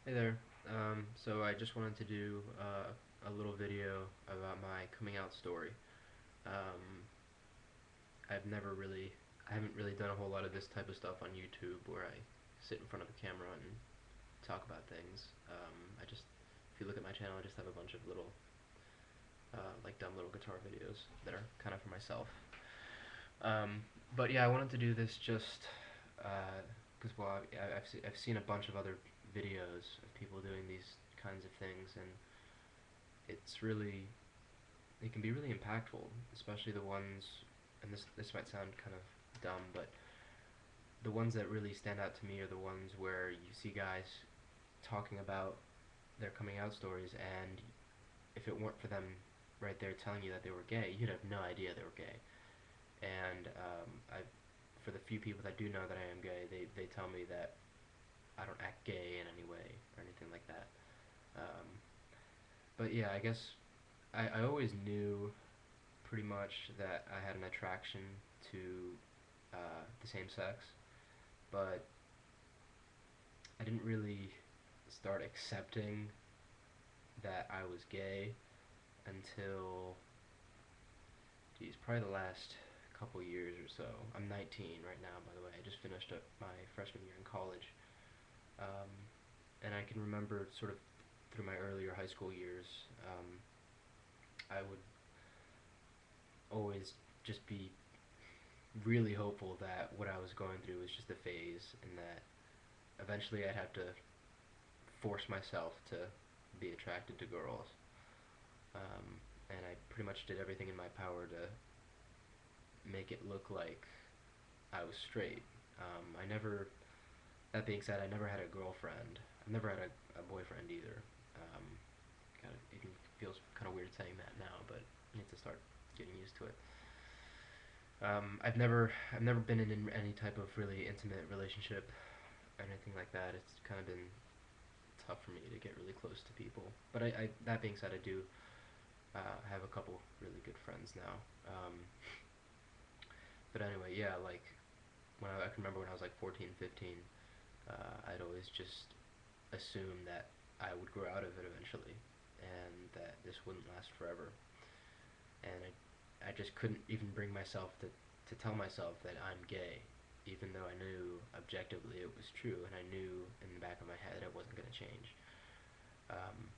Hey there. So I just wanted to do a little video about my coming out story. Um, I've never really, I haven't really done a whole lot of this type of stuff on YouTube where I sit in front of a camera and talk about things. If you look at my channel, I just have a bunch of little, like dumb little guitar videos that are kind of for myself. Um, but yeah, I wanted to do this just because, I've seen a bunch of other videos of people doing these kinds of things, and it's really it can be really impactful, especially the ones, and this might sound kind of dumb, but the ones that really stand out to me are the ones where you see guys talking about their coming out stories, and if it weren't for them right there telling you that they were gay, you'd have no idea they were gay. And for the few people that do know that I am gay, they tell me that I don't act gay in any way or anything like that. Um, but yeah, I guess I always knew pretty much that I had an attraction to the same sex, but I didn't really start accepting that I was gay until, geez, probably the last couple years or so. I'm 19 right now, by the way. I just finished up my freshman year in college. Um, and I can remember sort of through my earlier high school years, I would always just be really hopeful that what I was going through was just a phase, and that eventually I'd have to force myself to be attracted to girls. And I pretty much did everything in my power to make it look like I was straight. I never, that being said, I never had a girlfriend. I've never had a boyfriend either. Um, it feels kind of weird saying that now, but I need to start getting used to it. I've never been in any type of really intimate relationship or anything like that. It's kind of been tough for me to get really close to people. But that being said, I do have a couple really good friends now. But anyway, yeah, like I can remember when I was like 14, 15, I'd always just assume that I would grow out of it eventually, and that this wouldn't last forever. And I just couldn't even bring myself to tell myself that I'm gay, even though I knew objectively it was true, and I knew in the back of my head it wasn't going to change. Um,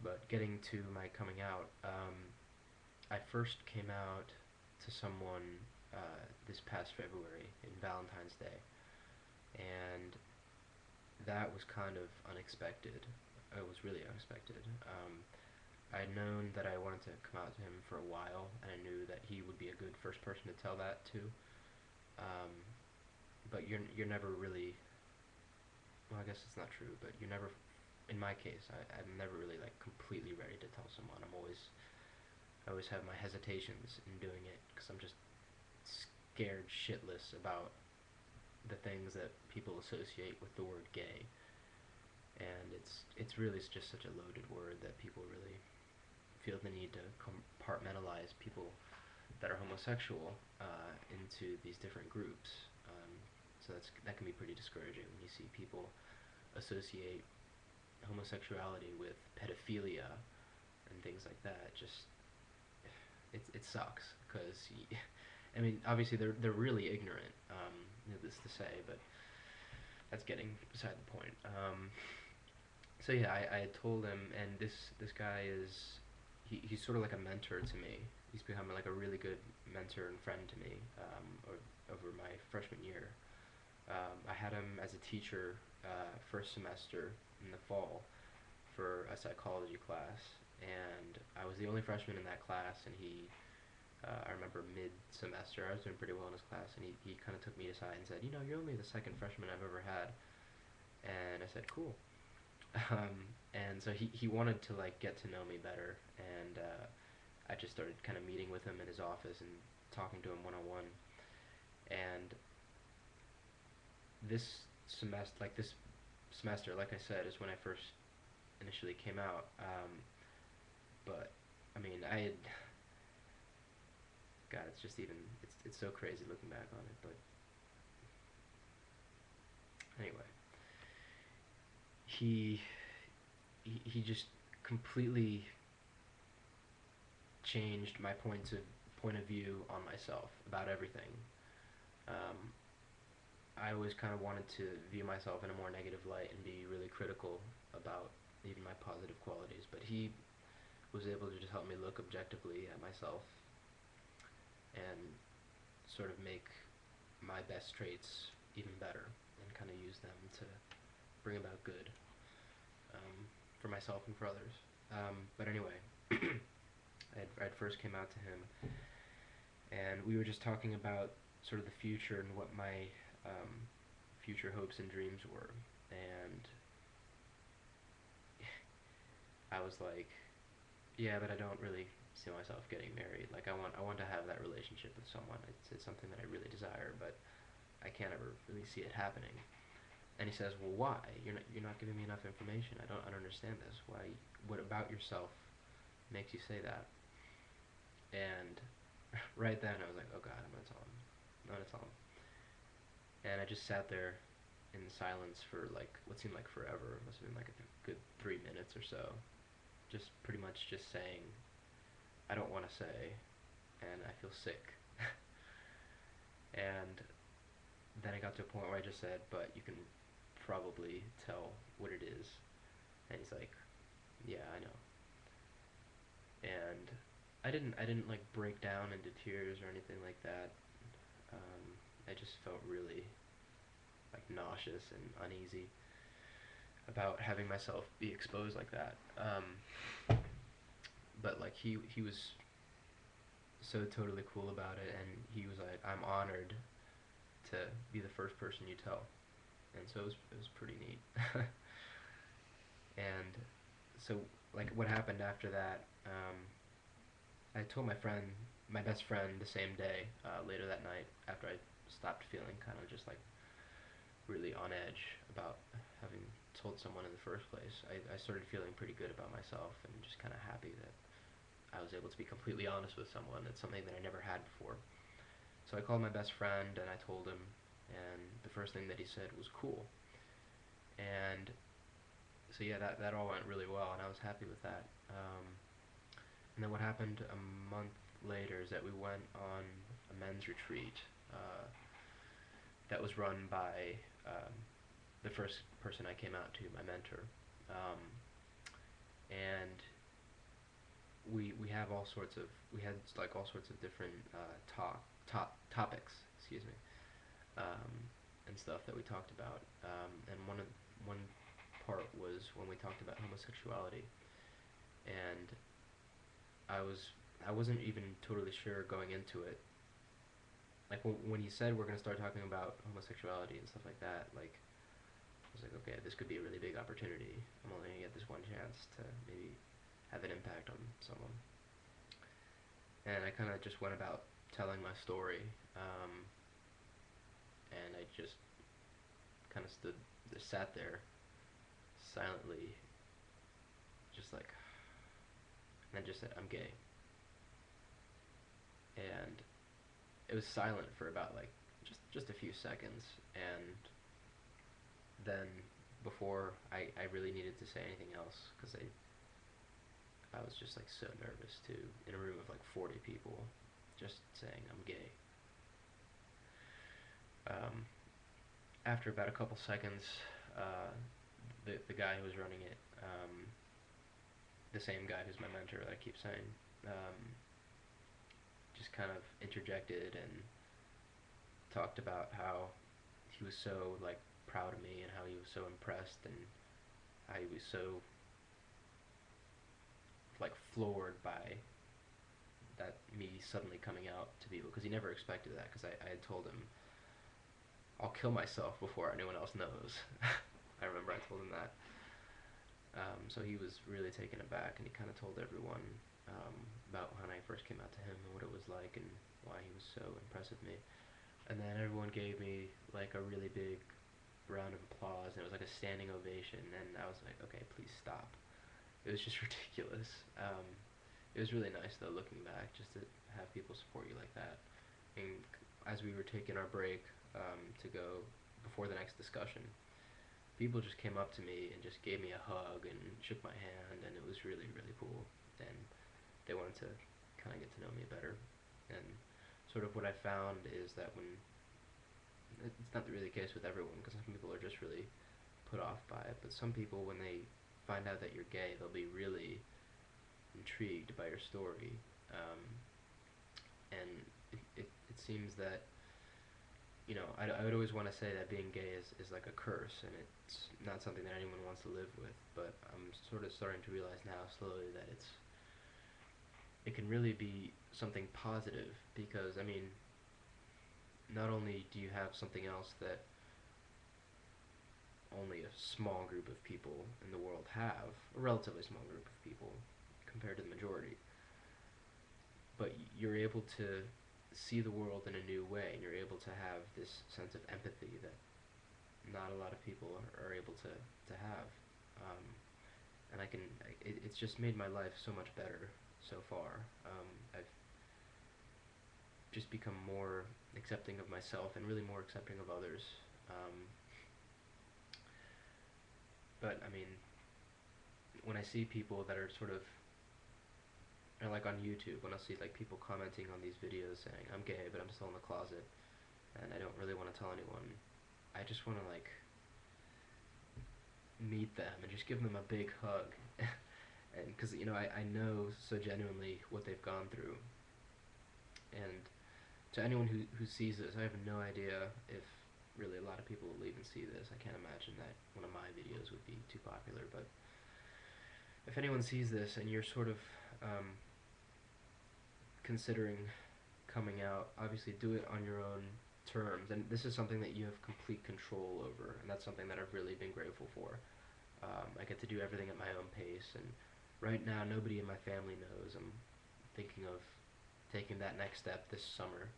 but getting to my coming out, I first came out to someone this past February in Valentine's Day, and that was kind of unexpected. It was really unexpected. I had known that I wanted to come out to him for a while, and I knew that he would be a good first person to tell that to. Um, but you're never really, well, I guess it's not true, but you're never, in my case, I'm never really like completely ready to tell someone. I always have my hesitations in doing it because I'm just scared shitless about the things that people associate with the word gay, and it's really just such a loaded word that people really feel the need to compartmentalize people that are homosexual into these different groups. So that can be pretty discouraging when you see people associate homosexuality with pedophilia and things like that. It sucks because I mean, obviously they're really ignorant. Needless to say, but that's getting beside the point. So yeah, I had told him, and this guy is he's sort of like a mentor to me. He's become like a really good mentor and friend to me over my freshman year. I had him as a teacher first semester in the fall for a psychology class, and I was the only freshman in that class, and I remember mid-semester, I was doing pretty well in his class, and he kind of took me aside and said, you're only the second freshman I've ever had. And I said, cool. And so he wanted to like get to know me better, and I just started kind of meeting with him in his office and talking to him one on one. And this semester, like I said, is when I first initially came out. But I mean, God, it's just even it's so crazy looking back on it. But anyway, he he just completely changed my point of view on myself about everything. Um, I always kind of wanted to view myself in a more negative light and be really critical about even my positive qualities, but he was able to just help me look objectively at myself and sort of make my best traits even better and kind of use them to bring about good, for myself and for others. But anyway, I'd first came out to him, and we were just talking about sort of the future and what my um, future hopes and dreams were. And I was like, yeah, but I don't really see myself getting married. Like I want to have that relationship with someone. It's something that I really desire, but I can't ever really see it happening. And he says, well, why? You're not giving me enough information. I don't understand this. Why? What about yourself makes you say that? And right then I was like, oh God, I'm gonna tell him. I'm gonna tell him. And I just sat there in silence for like what seemed like forever. It must have been like a good 3 minutes or so. Just pretty much just saying, I don't want to say, and I feel sick. And then I got to a point where I just said, but you can probably tell what it is. And he's like, yeah, I know. And I didn't like break down into tears or anything like that. I just felt really like nauseous and uneasy about having myself be exposed like that. But like he was so totally cool about it, and he was like, I'm honored to be the first person you tell, and so it was pretty neat. And so like what happened after that? I told my best friend, the same day, later that night, after I stopped feeling kind of just like really on edge about having told someone in the first place. I started feeling pretty good about myself and just kind of happy that I was able to be completely honest with someone. It's something that I never had before. So I called my best friend and I told him, and the first thing that he said was cool. And so yeah, that all went really well, and I was happy with that. And then what happened a month later is that we went on a men's retreat that was run by the first person I came out to, my mentor. Um, and we have all sorts of we had like all sorts of different topics, excuse me, um, and stuff that we talked about. And one part was when we talked about homosexuality, and I wasn't even totally sure going into it. Like when he said we're gonna start talking about homosexuality and stuff like that, like I was like, okay, this could be a really big opportunity. I'm only gonna get this one chance to maybe have an impact on someone. And I kind of just went about telling my story, and I just kind of just sat there silently, just like, and I just said, I'm gay. And it was silent for about like just a few seconds, and then before I really needed to say anything else, because I was just like so nervous too, in a room of like 40 people, just saying I'm gay. Um, After about a couple seconds, uh, the guy who was running it, the same guy who's my mentor that I keep saying, um, just kind of interjected and talked about how he was so like proud of me and how he was so impressed and how he was so like floored by that me suddenly coming out to people, because he never expected that, because I had told him I'll kill myself before anyone else knows. I remember I told him that. So he was really taken aback, and he kind of told everyone about when I first came out to him and what it was like and why he was so impressed with me. And then everyone gave me like a really big round of applause, and it was like a standing ovation, and I was like, okay, please stop. It was just ridiculous. It was really nice though, looking back, just to have people support you like that. And as we were taking our break to go before the next discussion, people just came up to me and just gave me a hug and shook my hand, and it was really, really cool. And they wanted to kind of get to know me better. And sort of what I found is that when it's not really the case with everyone, because some people are just really put off by it, but some people, when they find out that you're gay, they'll be really intrigued by your story. Um, and it seems that, I would always want to say that being gay is like a curse, and it's not something that anyone wants to live with, but I'm sort of starting to realize now slowly that it can really be something positive, because, I mean, not only do you have something else that only a small group of people in the world have, a relatively small group of people compared to the majority, but you're able to see the world in a new way, and you're able to have this sense of empathy that not a lot of people are able to have. Um, and it's just made my life so much better so far. I've just become more accepting of myself and really more accepting of others. Um, but I mean, when I see people that are sort of, or like on YouTube, when I see like people commenting on these videos saying I'm gay but I'm still in the closet and I don't really want to tell anyone, I just want to like meet them and just give them a big hug. And because I know so genuinely what they've gone through, and to anyone who sees this, I have no idea if really a lot of people will even see this. I can't imagine that one of my videos would be too popular, but if anyone sees this and you're sort of considering coming out, obviously do it on your own terms, and this is something that you have complete control over, and that's something that I've really been grateful for. I get to do everything at my own pace, and right now nobody in my family knows. I'm thinking of taking that next step this summer.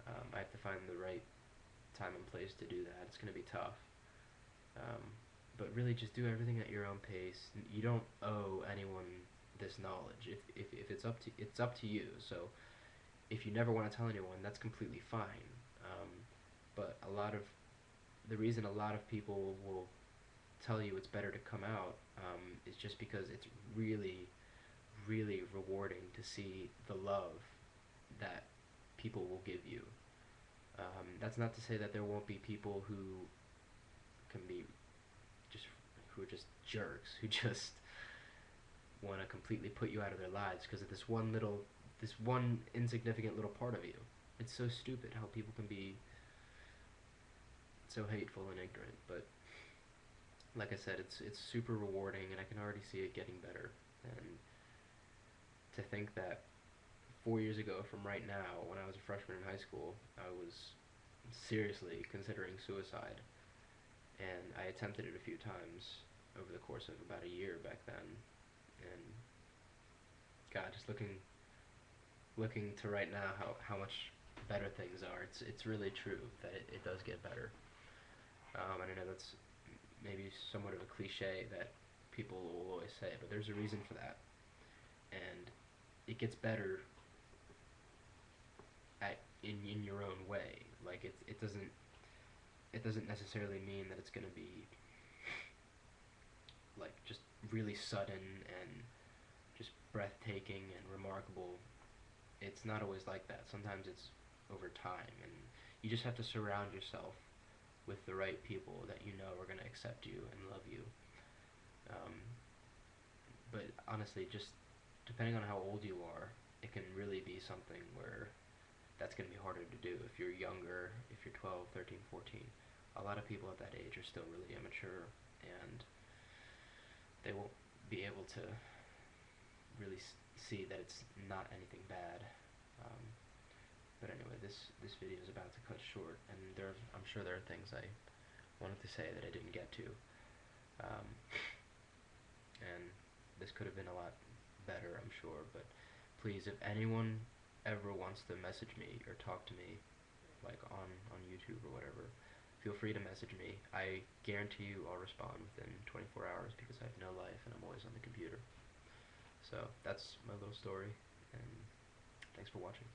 I have to find the right time and place to do that. It's going to be tough. Um, but really just do everything at your own pace. You don't owe anyone this knowledge. If it's up to you. So if you never want to tell anyone, that's completely fine. But the reason a lot of people will tell you it's better to come out is just because it's really, really rewarding to see the love that people will give you. That's not to say that there won't be people who can be just who are just jerks, who just want to completely put you out of their lives because of this one insignificant little part of you. It's so stupid how people can be so hateful and ignorant, but like I said, it's super rewarding, and I can already see it getting better. And to think that 4 years ago from right now, when I was a freshman in high school, I was seriously considering suicide, and I attempted it a few times over the course of about a year back then. And God, just looking to right now how much better things are. It's really true that it does get better. And I know that's maybe somewhat of a cliche that people will always say, but there's a reason for that. And it gets better in your own way. Like it doesn't necessarily mean that it's going to be like just really sudden and just breathtaking and remarkable. It's not always like that. Sometimes it's over time, and you just have to surround yourself with the right people that you know are going to accept you and love you. Um, but honestly, just depending on how old you are, it can really be something where that's going to be harder to do. If you're younger, if you're 12, 13, 14, a lot of people at that age are still really immature, and they won't be able to really see that it's not anything bad. Um, but anyway, this video is about to cut short, and I'm sure there are things I wanted to say that I didn't get to. Um, and this could have been a lot better, I'm sure, but please, if anyone ever wants to message me or talk to me, like on YouTube or whatever, feel free to message me. I guarantee you I'll respond within 24 hours because I have no life and I'm always on the computer. So that's my little story, and thanks for watching.